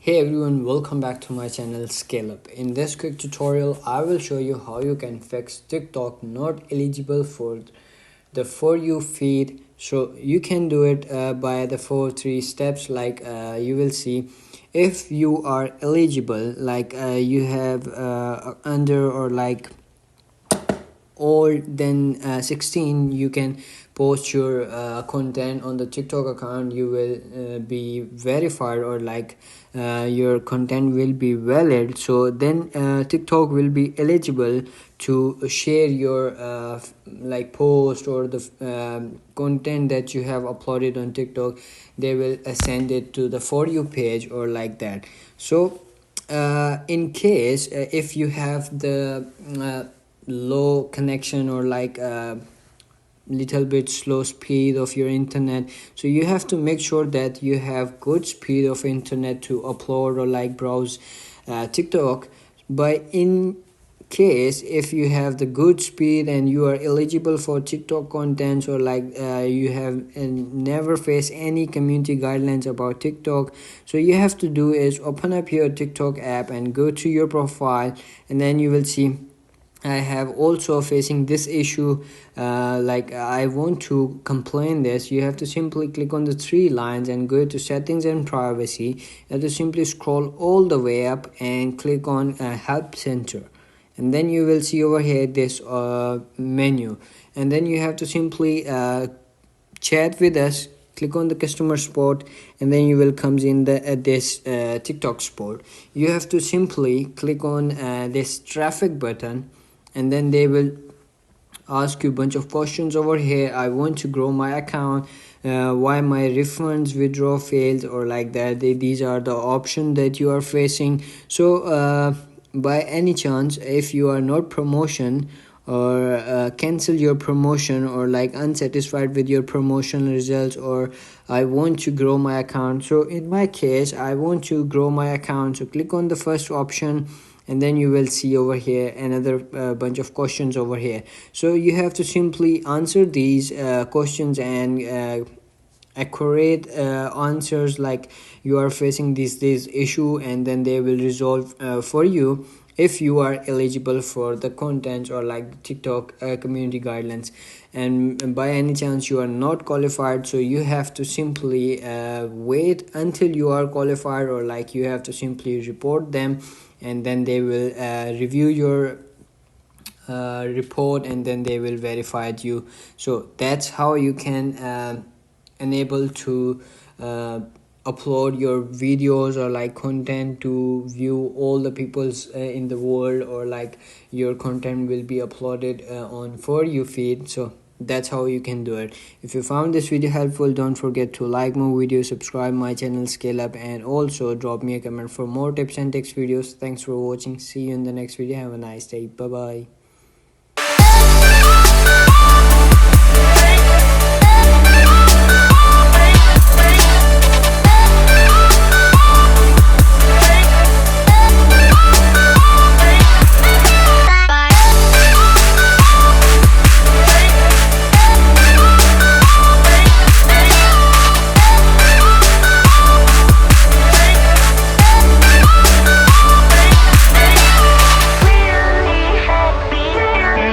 Hey everyone, welcome back to my channel Scale Up. In this quick tutorial, I will show you how you can fix TikTok not eligible for the For You feed. So you can do it by the 3 steps you will see. If you are eligible, you have under or older than 16, you can post your content on the TikTok account. You will be verified or your content will be valid, so then TikTok will be eligible to share your post or the content that you have uploaded on TikTok. They will send it to the For You page or like that. So in case if you have the low connection or little bit slow speed of your internet, so you have to make sure that you have good speed of internet to upload or browse TikTok. But in case if you have the good speed and you are eligible for TikTok contents or you have never faced any community guidelines about TikTok, so you have to do is open up your TikTok app and go to your profile, and then you will see I have also facing this issue. I want to complain this. You have to simply click on the 3 lines and go to settings and privacy. You have to simply scroll all the way up and click on help center, and then you will see over here this menu, and then you have to simply chat with us. Click on the customer support, and then you will comes in this TikTok support. You have to simply click on this traffic button, and then they will ask you a bunch of questions over here. I want to grow my account, why my refunds withdraw failed or like that. These are the options that you are facing. So by any chance, if you are not promotion or cancel your promotion or unsatisfied with your promotion results, or I want to grow my account. So in my case, I want to grow my account, so click on the first option, and then you will see over here another bunch of questions over here. So you have to simply answer these questions and accurate answers, like you are facing this issue, and then they will resolve for you if you are eligible for the contents or TikTok community guidelines. And by any chance you are not qualified, so you have to simply wait until you are qualified, or you have to simply report them, and then they will review your report, and then they will verify you. So that's how you can enable to upload your videos or content to view all the people's in the world, or your content will be uploaded on For You feed. So that's how you can do it. If you found this video helpful, don't forget to like more videos, subscribe my channel Scale Up, and also drop me a comment for more tips and tricks videos. Thanks for watching. See you in the next video. Have a nice day. Bye bye.